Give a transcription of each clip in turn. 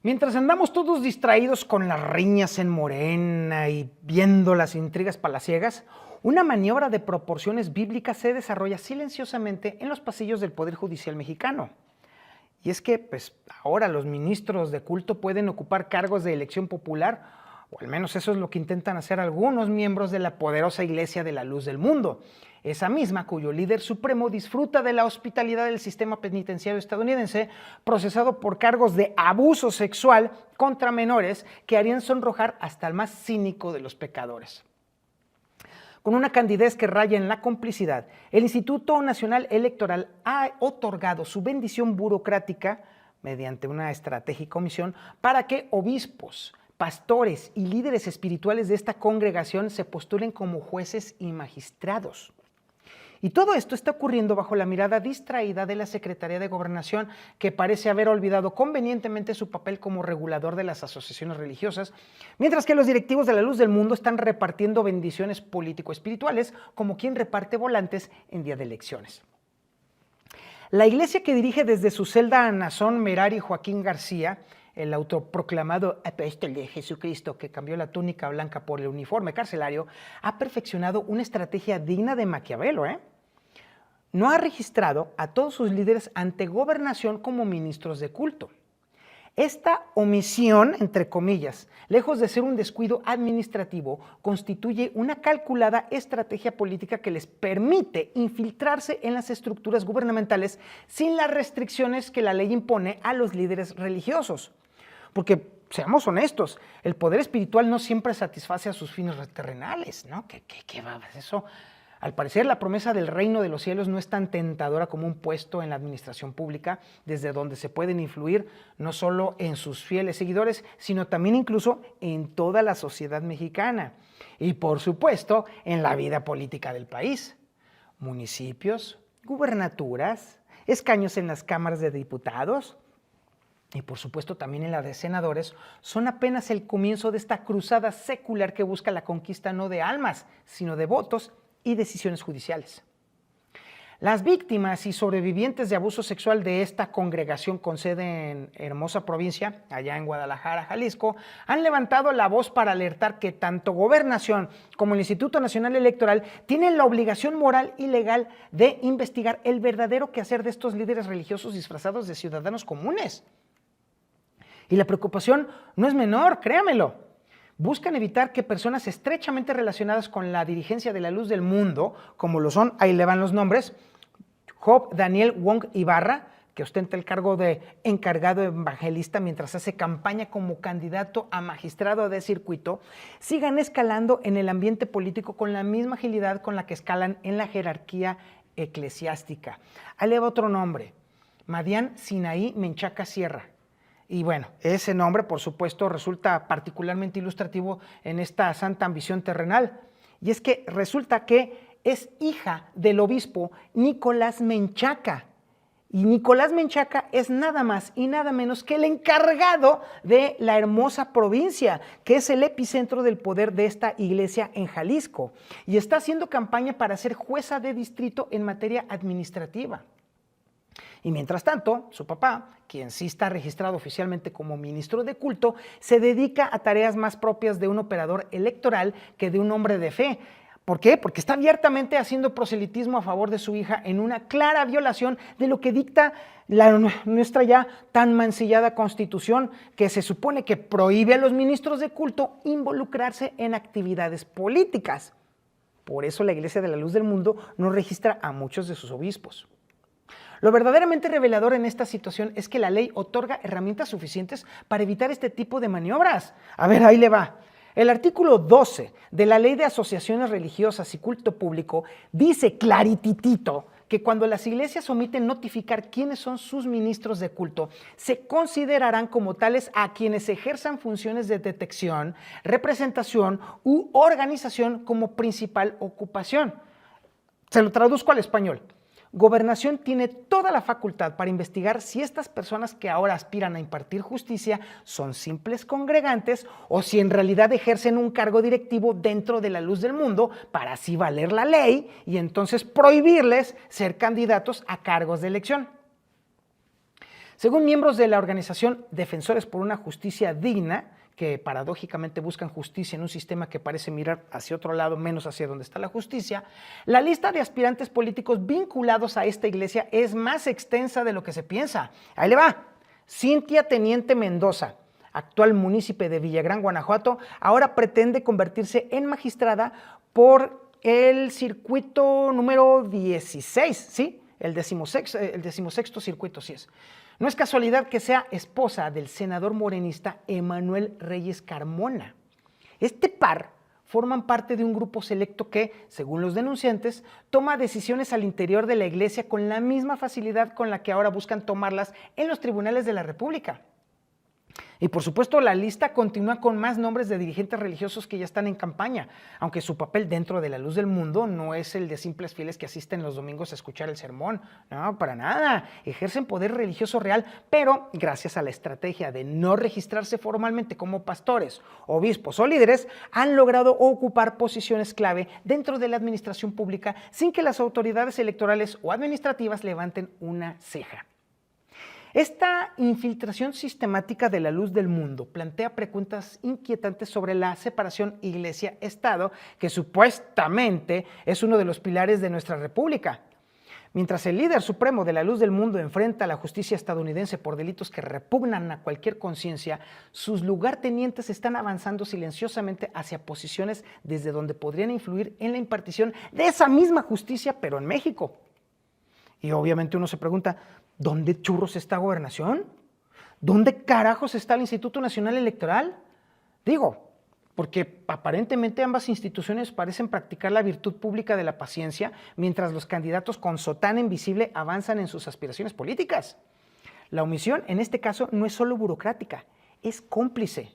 Mientras andamos todos distraídos con las riñas en Morena y viendo las intrigas palaciegas, una maniobra de proporciones bíblicas se desarrolla silenciosamente en los pasillos del Poder Judicial mexicano. Y es que, ahora los ministros de culto pueden ocupar cargos de elección popular, o al menos eso es lo que intentan hacer algunos miembros de la poderosa Iglesia de la Luz del Mundo, esa misma cuyo líder supremo disfruta de la hospitalidad del sistema penitenciario estadounidense, procesado por cargos de abuso sexual contra menores que harían sonrojar hasta el más cínico de los pecadores. Con una candidez que raya en la complicidad, el Instituto Nacional Electoral ha otorgado su bendición burocrática mediante una estratégica omisión para que obispos, pastores y líderes espirituales de esta congregación se postulen como jueces y magistrados. Y todo esto está ocurriendo bajo la mirada distraída de la Secretaría de Gobernación, que parece haber olvidado convenientemente su papel como regulador de las asociaciones religiosas, mientras que los directivos de la Luz del Mundo están repartiendo bendiciones político-espirituales como quien reparte volantes en día de elecciones. La iglesia que dirige desde su celda Nazón Merari Joaquín García, el autoproclamado apóstol de Jesucristo que cambió la túnica blanca por el uniforme carcelario, ha perfeccionado una estrategia digna de Maquiavelo. No ha registrado a todos sus líderes ante gobernación como ministros de culto. Esta omisión, entre comillas, lejos de ser un descuido administrativo, constituye una calculada estrategia política que les permite infiltrarse en las estructuras gubernamentales sin las restricciones que la ley impone a los líderes religiosos. Porque, seamos honestos, el poder espiritual no siempre satisface a sus fines terrenales, ¿no? ¿Qué va? Eso, al parecer, la promesa del reino de los cielos no es tan tentadora como un puesto en la administración pública, desde donde se pueden influir no solo en sus fieles seguidores, sino también incluso en toda la sociedad mexicana. Y, por supuesto, en la vida política del país. Municipios, gubernaturas, escaños en las cámaras de diputados, y por supuesto también en la de senadores, son apenas el comienzo de esta cruzada secular que busca la conquista no de almas, sino de votos y decisiones judiciales. Las víctimas y sobrevivientes de abuso sexual de esta congregación con sede en hermosa provincia, allá en Guadalajara, Jalisco, han levantado la voz para alertar que tanto Gobernación como el Instituto Nacional Electoral tienen la obligación moral y legal de investigar el verdadero quehacer de estos líderes religiosos disfrazados de ciudadanos comunes. Y la preocupación no es menor, créamelo. Buscan evitar que personas estrechamente relacionadas con la dirigencia de la Luz del Mundo, como lo son, ahí le van los nombres, Job Daniel Wong Ibarra, que ostenta el cargo de encargado evangelista mientras hace campaña como candidato a magistrado de circuito, sigan escalando en el ambiente político con la misma agilidad con la que escalan en la jerarquía eclesiástica. Ahí le va otro nombre, Madián Sinaí Menchaca Sierra. Y bueno, ese nombre, por supuesto, resulta particularmente ilustrativo en esta santa ambición terrenal. Y es que resulta que es hija del obispo Nicolás Menchaca. Y Nicolás Menchaca es nada más y nada menos que el encargado de la hermosa provincia, que es el epicentro del poder de esta iglesia en Jalisco. Y está haciendo campaña para ser jueza de distrito en materia administrativa. Y mientras tanto, su papá, quien sí está registrado oficialmente como ministro de culto, se dedica a tareas más propias de un operador electoral que de un hombre de fe. ¿Por qué? Porque está abiertamente haciendo proselitismo a favor de su hija en una clara violación de lo que dicta nuestra ya tan mancillada Constitución, que se supone que prohíbe a los ministros de culto involucrarse en actividades políticas. Por eso la Iglesia de la Luz del Mundo no registra a muchos de sus obispos. Lo verdaderamente revelador en esta situación es que la ley otorga herramientas suficientes para evitar este tipo de maniobras. A ver, ahí le va. El artículo 12 de la Ley de Asociaciones Religiosas y Culto Público dice clarititito que cuando las iglesias omiten notificar quiénes son sus ministros de culto, se considerarán como tales a quienes ejerzan funciones de detección, representación u organización como principal ocupación. Se lo traduzco al español. Gobernación tiene toda la facultad para investigar si estas personas que ahora aspiran a impartir justicia son simples congregantes o si en realidad ejercen un cargo directivo dentro de la Luz del Mundo para así valer la ley y entonces prohibirles ser candidatos a cargos de elección. Según miembros de la organización Defensores por una Justicia Digna, que paradójicamente buscan justicia en un sistema que parece mirar hacia otro lado, menos hacia donde está la justicia, la lista de aspirantes políticos vinculados a esta iglesia es más extensa de lo que se piensa. Ahí le va. Cintia Teniente Mendoza, actual munícipe de Villagrán, Guanajuato, ahora pretende convertirse en magistrada por el circuito número 16, ¿sí? El decimosexto circuito, sí es. No es casualidad que sea esposa del senador morenista Emanuel Reyes Carmona. Este par forman parte de un grupo selecto que, según los denunciantes, toma decisiones al interior de la iglesia con la misma facilidad con la que ahora buscan tomarlas en los tribunales de la República. Y por supuesto la lista continúa con más nombres de dirigentes religiosos que ya están en campaña, aunque su papel dentro de la luz del mundo no es el de simples fieles que asisten los domingos a escuchar el sermón, no, para nada, ejercen poder religioso real, pero gracias a la estrategia de no registrarse formalmente como pastores, obispos o líderes, han logrado ocupar posiciones clave dentro de la administración pública sin que las autoridades electorales o administrativas levanten una ceja. Esta infiltración sistemática de la luz del mundo plantea preguntas inquietantes sobre la separación Iglesia-Estado, que supuestamente es uno de los pilares de nuestra república. Mientras el líder supremo de la luz del mundo enfrenta a la justicia estadounidense por delitos que repugnan a cualquier conciencia, sus lugartenientes están avanzando silenciosamente hacia posiciones desde donde podrían influir en la impartición de esa misma justicia, pero en México. Y obviamente uno se pregunta, ¿dónde churros está Gobernación? ¿Dónde carajos está el Instituto Nacional Electoral? Digo, porque aparentemente ambas instituciones parecen practicar la virtud pública de la paciencia mientras los candidatos con sotana invisible avanzan en sus aspiraciones políticas. La omisión en este caso no es solo burocrática, es cómplice.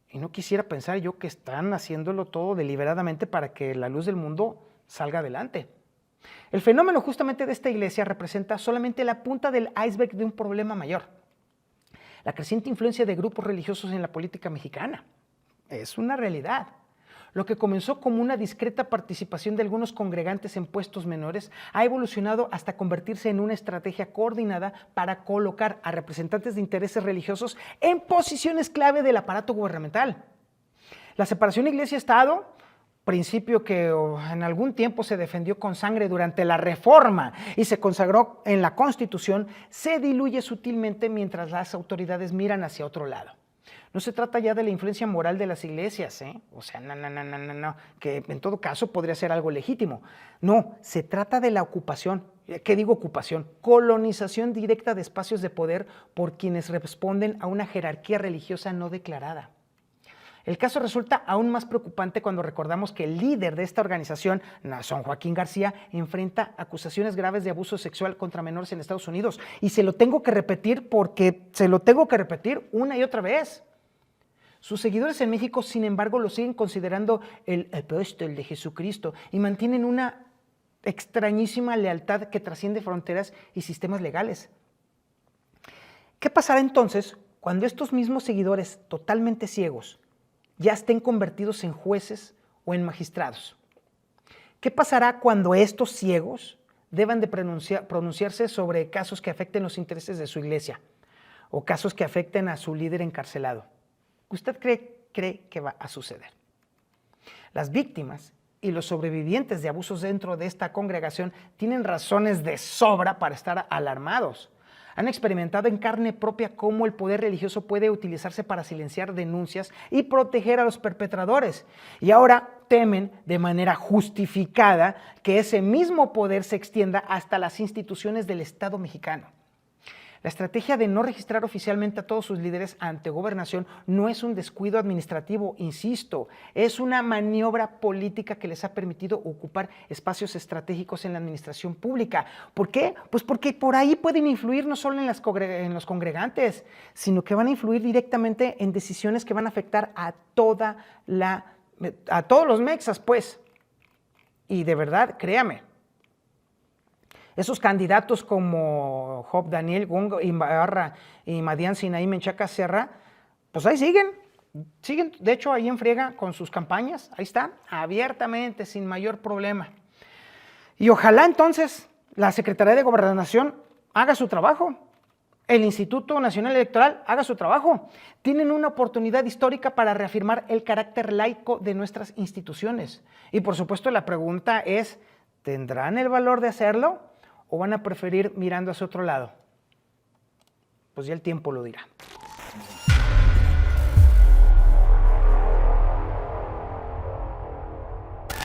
Y no quisiera pensar yo que están haciéndolo todo deliberadamente para que la luz del mundo salga adelante. El fenómeno justamente de esta iglesia representa solamente la punta del iceberg de un problema mayor: la creciente influencia de grupos religiosos en la política mexicana. Es una realidad. Lo que comenzó como una discreta participación de algunos congregantes en puestos menores ha evolucionado hasta convertirse en una estrategia coordinada para colocar a representantes de intereses religiosos en posiciones clave del aparato gubernamental. La separación iglesia-estado, principio que en algún tiempo se defendió con sangre durante la Reforma y se consagró en la Constitución, se diluye sutilmente mientras las autoridades miran hacia otro lado. No se trata ya de la influencia moral de las iglesias, o sea, no, que en todo caso podría ser algo legítimo. No, se trata de la ocupación. ¿Qué digo ocupación? Colonización directa de espacios de poder por quienes responden a una jerarquía religiosa no declarada. El caso resulta aún más preocupante cuando recordamos que el líder de esta organización, Nason Joaquín García, enfrenta acusaciones graves de abuso sexual contra menores en Estados Unidos. Y se lo tengo que repetir porque se lo tengo que repetir una y otra vez. Sus seguidores en México, sin embargo, lo siguen considerando el apóstol de Jesucristo y mantienen una extrañísima lealtad que trasciende fronteras y sistemas legales. ¿Qué pasará entonces cuando estos mismos seguidores totalmente ciegos ya estén convertidos en jueces o en magistrados? ¿Qué pasará cuando estos ciegos deban de pronunciarse sobre casos que afecten los intereses de su iglesia o casos que afecten a su líder encarcelado? ¿Usted cree que va a suceder? Las víctimas y los sobrevivientes de abusos dentro de esta congregación tienen razones de sobra para estar alarmados. Han experimentado en carne propia cómo el poder religioso puede utilizarse para silenciar denuncias y proteger a los perpetradores. Y ahora temen de manera justificada que ese mismo poder se extienda hasta las instituciones del Estado mexicano. La estrategia de no registrar oficialmente a todos sus líderes ante Gobernación no es un descuido administrativo, insisto, es una maniobra política que les ha permitido ocupar espacios estratégicos en la administración pública. ¿Por qué? Pues porque por ahí pueden influir no solo en los congregantes, sino que van a influir directamente en decisiones que van a afectar a todos los mexas, pues. Y de verdad, créame, esos candidatos como Job Daniel Gongo Ibarra y Madian Sinaí Menchaca Serra, pues ahí siguen, de hecho ahí en friega con sus campañas, ahí están, abiertamente, sin mayor problema. Y ojalá entonces la Secretaría de Gobernación haga su trabajo, el Instituto Nacional Electoral haga su trabajo. Tienen una oportunidad histórica para reafirmar el carácter laico de nuestras instituciones. Y por supuesto la pregunta es, ¿tendrán el valor de hacerlo o van a preferir mirando hacia otro lado? Pues ya el tiempo lo dirá.